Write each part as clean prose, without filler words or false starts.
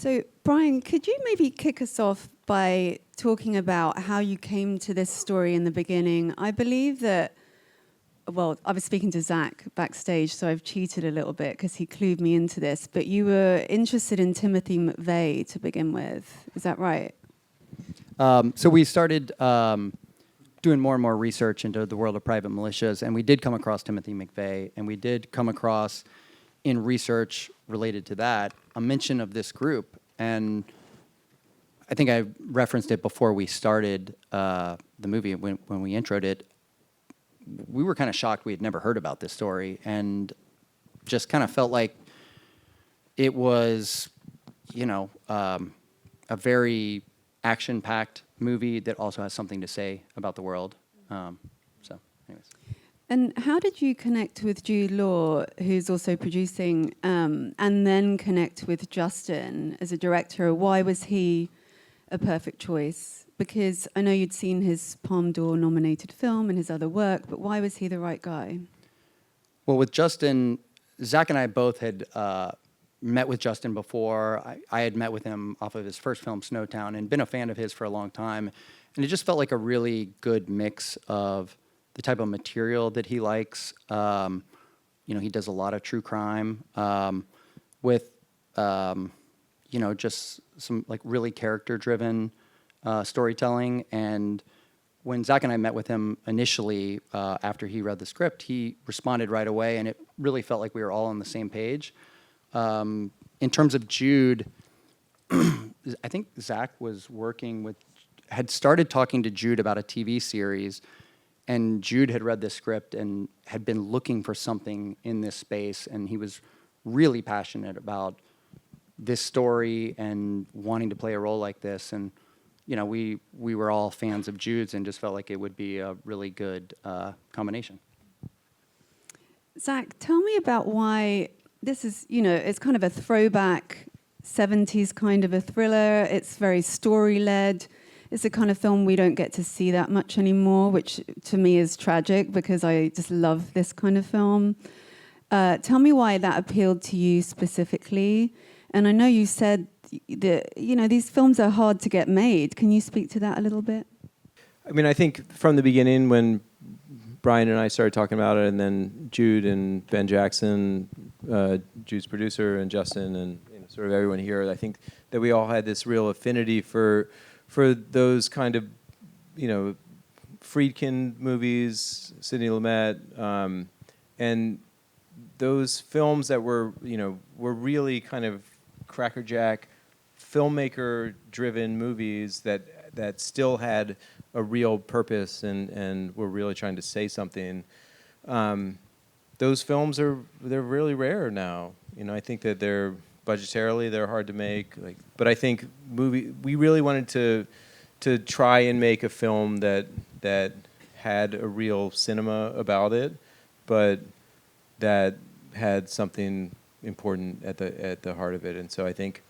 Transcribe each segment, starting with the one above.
So, Bryan, could you maybe kick us off by talking about how you came to this story in the beginning? I believe that, well, I was speaking to Zach backstage, so I've cheated a little bit because he clued me into this, but you were interested in Timothy McVeigh to begin with. Is that right? So we started doing more and more research into the world of private militias, and we did come across Timothy McVeigh, and we did come across, in research related to that, a mention of this group. And I think I referenced it before we started the movie, when we introed it. We were kind of shocked we had never heard about this story, and just kind of felt like it was, a very action-packed movie that also has something to say about the world. So, anyways. And how did you connect with Jude Law, who's also producing, and then connect with Justin as a director? Why was he a perfect choice? Because I know you'd seen his Palme d'Or nominated film and his other work, but why was he the right guy? Well, with Justin, Zach and I both had met with Justin before. I had met with him off of his first film, Snowtown, and been a fan of his for a long time. And it just felt like a really good mix of the type of material that he likes. He does a lot of true crime with, just some like really character-driven storytelling. And when Zach and I met with him initially after he read the script, he responded right away, and it really felt like we were all on the same page. In terms of Jude, I think Zach had started talking to Jude about a TV series, and Jude had read the script and had been looking for something in this space, and he was really passionate about this story and wanting to play a role like this. And we were all fans of Jude's and just felt like it would be a really good combination. Zach, tell me about why this is, it's kind of a throwback 70s kind of a thriller. It's very story-led. It's a kind of film we don't get to see that much anymore, which to me is tragic because I just love this kind of film. Tell me why that appealed to you specifically. And I know you said that, these films are hard to get made. Can you speak to that a little bit? I mean, I think from the beginning when Bryan and I started talking about it, and then Jude and Ben Jackson, Jude's producer, and Justin, and sort of everyone here, I think that we all had this real affinity for those kind of, Friedkin movies, Sidney Lumet, and those films that were really kind of crackerjack, filmmaker-driven movies that still had a real purpose and were really trying to say something. Those films they're really rare now. I think that they're budgetarily they're hard to make. But I think we really wanted to try and make a film that had a real cinema about it, but that had something important at the heart of it. And so I think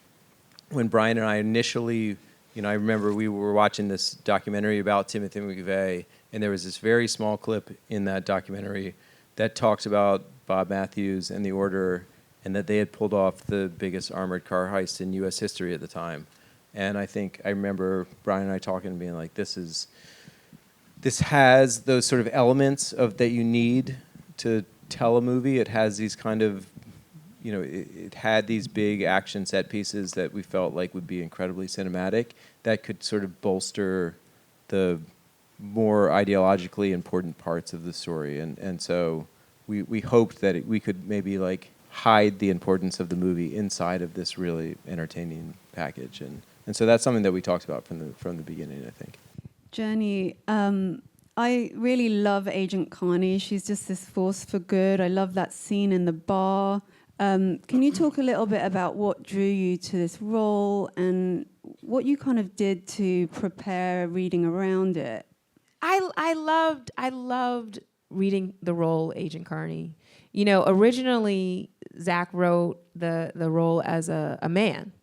when Bryan and I initially, I remember we were watching this documentary about Timothy McVeigh, and there was this very small clip in that documentary that talks about Bob Matthews and the Order, and that they had pulled off the biggest armored car heist in U.S. history at the time. And I remember Bryan and I talking and being like, this has those sort of elements that you need to tell a movie. It has these kind of, it had these big action set pieces that we felt like would be incredibly cinematic that could sort of bolster the more ideologically important parts of the story. And so we hoped that we could maybe hide the importance of the movie inside of this really entertaining package. And so that's something that we talked about from the beginning, I think. Jurnee, I really love Agent Carney. She's just this force for good. I love that scene in the bar. Can you talk a little bit about what drew you to this role and what you kind of did to prepare reading around it? I loved reading the role Agent Carney. Originally Zach wrote the role as a man,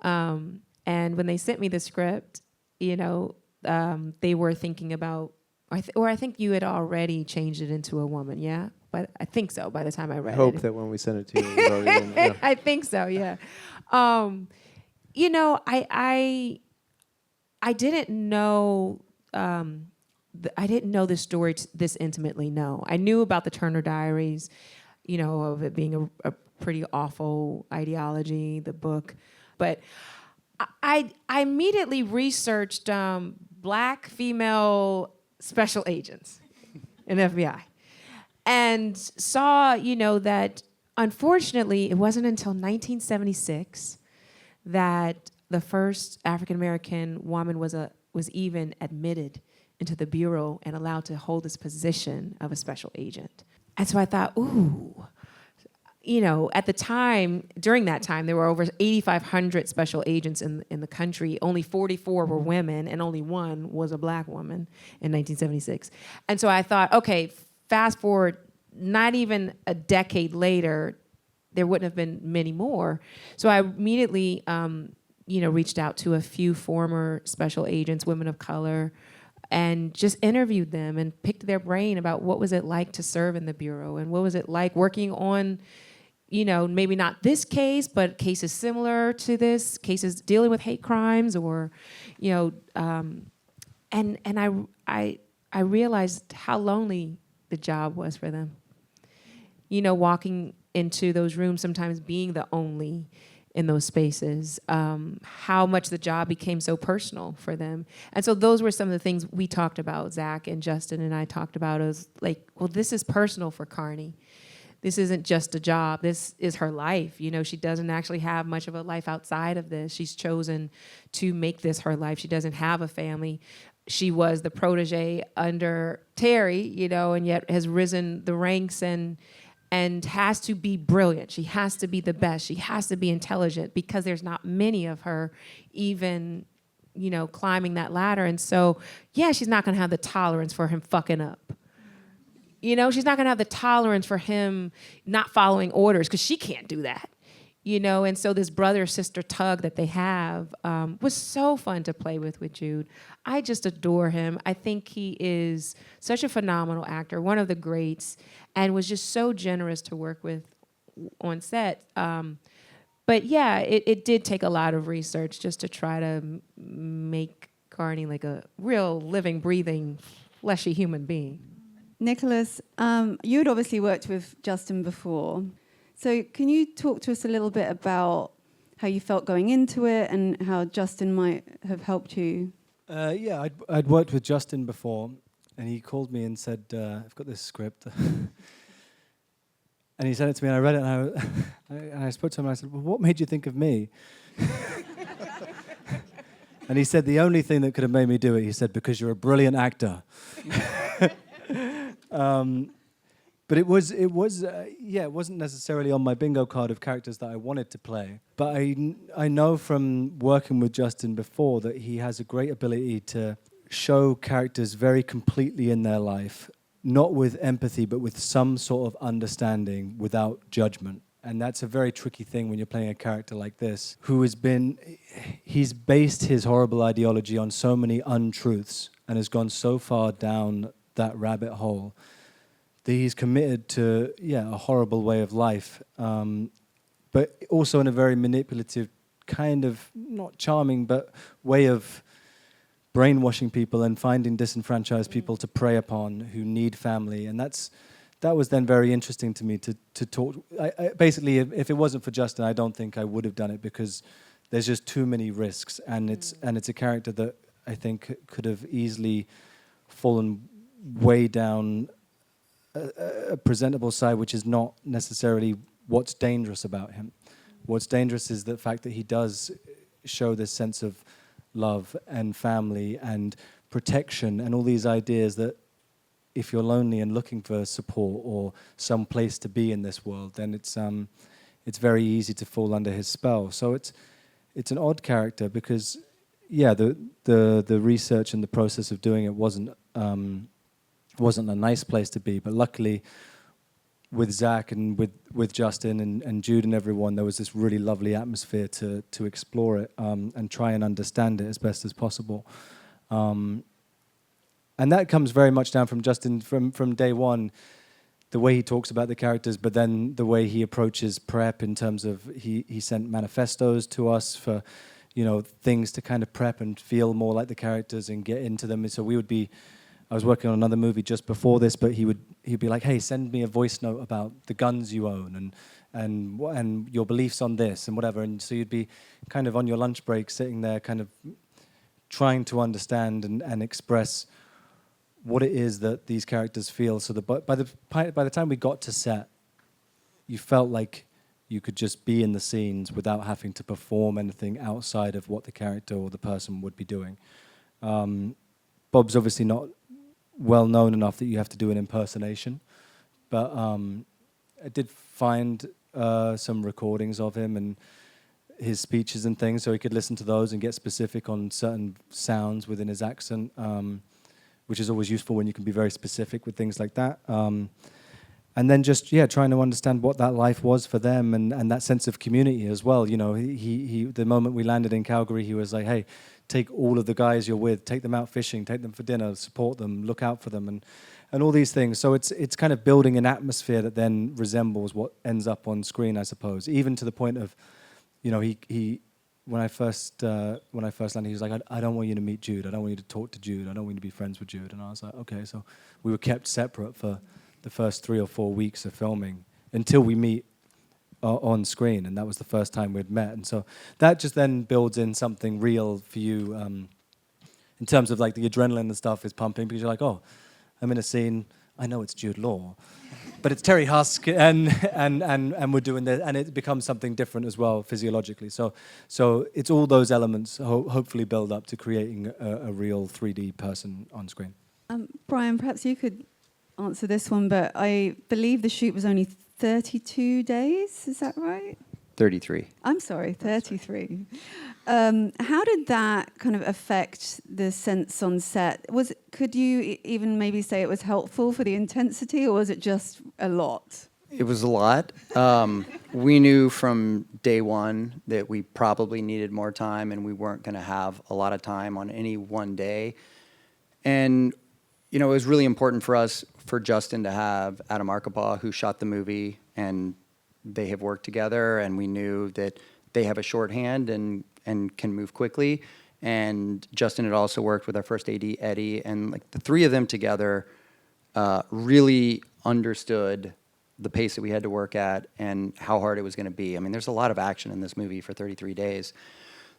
and when they sent me the script, they were thinking about, I think you had already changed it into a woman, yeah. But I think so. By the time I read I hope that when we sent it to you, it was already in, yeah. I think so, yeah. you know, I didn't know. I didn't know this story this intimately. No, I knew about the Turner Diaries, you know, of it being a pretty awful ideology, the book, but I immediately researched black female special agents in FBI, and saw, you know, that unfortunately it wasn't until 1976 that the first African American woman was even admitted into the bureau and allowed to hold this position of a special agent. And so I thought, ooh, you know, at the time, during that time, there were over 8,500 special agents in the country. Only 44 were women, and only one was a black woman in 1976. And so I thought, okay, fast forward, not even a decade later, there wouldn't have been many more. So I immediately, you know, reached out to a few former special agents, women of color, and just interviewed them and picked their brain about what was it like to serve in the Bureau, and what was it like working on, you know, maybe not this case, but cases similar to this, cases dealing with hate crimes, or, you know, and I realized how lonely the job was for them. You know, walking into those rooms, sometimes being the only in those spaces, how much the job became so personal for them. And so those were some of the things we talked about, Zach and Justin and I talked about, as like, well, this is personal for Carney. This isn't just a job, this is her life. You know, she doesn't actually have much of a life outside of this. She's chosen to make this her life. She doesn't have a family. She was the protege under Terry, you know, and yet has risen the ranks and has to be brilliant. She has to be the best. She has to be intelligent, because there's not many of her even, you know, climbing that ladder. And so, yeah, she's not gonna have the tolerance for him fucking up. You know, she's not gonna have the tolerance for him not following orders, because she can't do that. You know, and so this brother-sister tug that they have was so fun to play with Jude. I just adore him. I think he is such a phenomenal actor, one of the greats, and was just so generous to work with on set. But yeah, it did take a lot of research just to try to make Carney like a real living, breathing, fleshy human being. Nicholas, you had obviously worked with Justin before. So can you talk to us a little bit about how you felt going into it and how Justin might have helped you? Yeah, I'd worked with Justin before, and he called me and said, I've got this script. And he sent it to me, and I read it, and I spoke to him, and I said, well, what made you think of me? And he said, the only thing that could have made me do it, he said, because you're a brilliant actor. But it wasn't necessarily on my bingo card of characters that I wanted to play. But I know from working with Justin before that he has a great ability to show characters very completely in their life, not with empathy, but with some sort of understanding without judgment. And that's a very tricky thing when you're playing a character like this, he's based his horrible ideology on so many untruths and has gone so far down that rabbit hole. He's committed to, a horrible way of life, but also in a very manipulative, kind of, not charming, but way of brainwashing people and finding disenfranchised people to prey upon who need family. And that was then very interesting to me to talk. Basically, if it wasn't for Justin, I don't think I would have done it, because there's just too many risks, and it's a character that I think could have easily fallen way down a presentable side, which is not necessarily what's dangerous about him. What's dangerous is the fact that he does show this sense of love and family and protection and all these ideas that if you're lonely and looking for support or some place to be in this world, then it's very easy to fall under his spell. So it's an odd character because, the research and the process of doing it wasn't a nice place to be, but luckily with Zach and with Justin and Jude and everyone, there was this really lovely atmosphere to explore it and try and understand it as best as possible. And that comes very much down from Justin from day one, the way he talks about the characters, but then the way he approaches prep in terms of he sent manifestos to us for, things to kind of prep and feel more like the characters and get into them. So I was working on another movie just before this, but he'd be like, hey, send me a voice note about the guns you own and your beliefs on this and whatever. And so you'd be kind of on your lunch break sitting there kind of trying to understand and express what it is that these characters feel. So by the time we got to set, you felt like you could just be in the scenes without having to perform anything outside of what the character or the person would be doing. Bob's obviously not well known enough that you have to do an impersonation, but I did find some recordings of him and his speeches and things, so he could listen to those and get specific on certain sounds within his accent, which is always useful when you can be very specific with things like that. And then just trying to understand what that life was for them and that sense of community as well. He the moment we landed in Calgary, he was like, "Hey, take all of the guys you're with, take them out fishing, take them for dinner, support them, look out for them," and all these things. So it's kind of building an atmosphere that then resembles what ends up on screen, I suppose. Even to the point of, he when I first landed, he was like, I don't want you to meet Jude. I don't want you to talk to Jude. I don't want you to be friends with Jude. And I was like, okay. So we were kept separate for the first 3 or 4 weeks of filming until we meet on screen, and that was the first time we'd met. And so that just then builds in something real for you in terms of like the adrenaline and stuff is pumping, because you're like, oh, I'm in a scene, I know it's Jude Law, but it's Terry Husk, and we're doing this, and it becomes something different as well physiologically. So it's all those elements hopefully build up to creating a real 3D person on screen. Bryan, perhaps you could answer this one, but I believe the shoot was only 32 days. Is that right? 33. I'm sorry, 33. How did that kind of affect the sense on set? Could you even maybe say it was helpful for the intensity, or was it just a lot? It was a lot. We knew from day one that we probably needed more time, and we weren't going to have a lot of time on any one day. And it was really important for Justin to have Adam Arkabaugh, who shot the movie, and they have worked together, and we knew that they have a shorthand and can move quickly. And Justin had also worked with our first AD, Eddie, and like the three of them together really understood the pace that we had to work at and how hard it was going to be. I mean, there's a lot of action in this movie for 33 days.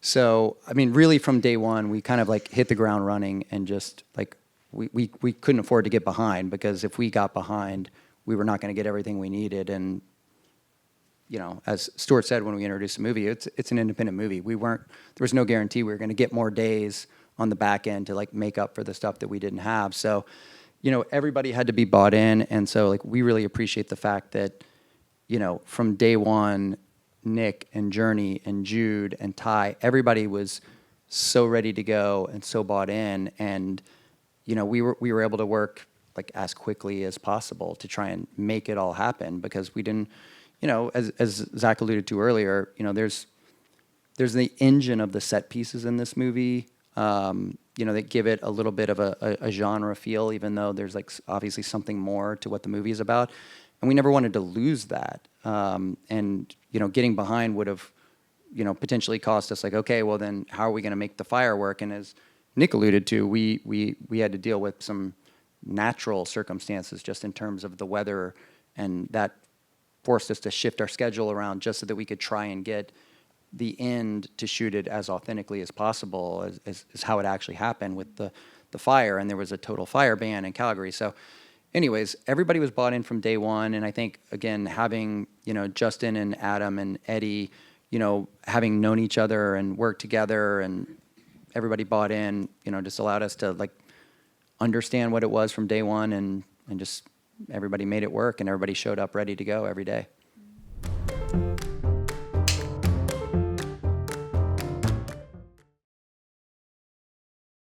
So, I mean, really from day one, we kind of like hit the ground running, and just like we couldn't afford to get behind, because if we got behind, we were not going to get everything we needed. And as Stuart said when we introduced the movie, it's an independent movie. There was no guarantee we were going to get more days on the back end to like make up for the stuff that we didn't have. So, everybody had to be bought in, and so like we really appreciate the fact that, from day one, Nick and Jurnee and Jude and Tye, everybody was so ready to go and so bought in, and we were able to work like as quickly as possible to try and make it all happen, because we didn't, as Zach alluded to earlier, there's the engine of the set pieces in this movie, that give it a little bit of a genre feel, even though there's like obviously something more to what the movie is about, and we never wanted to lose that. And getting behind would have, potentially cost us like, okay, well then how are we going to make the firework? And as Nick alluded to, we had to deal with some natural circumstances just in terms of the weather, and that forced us to shift our schedule around just so that we could try and get the end to shoot it as authentically as possible as how it actually happened with the fire. And there was a total fire ban in Calgary. So anyways, everybody was bought in from day one. And I think, again, having, Justin and Adam and Eddie, having known each other and worked together, and everybody bought in, just allowed us to like understand what it was from day one, and just everybody made it work, and everybody showed up ready to go every day.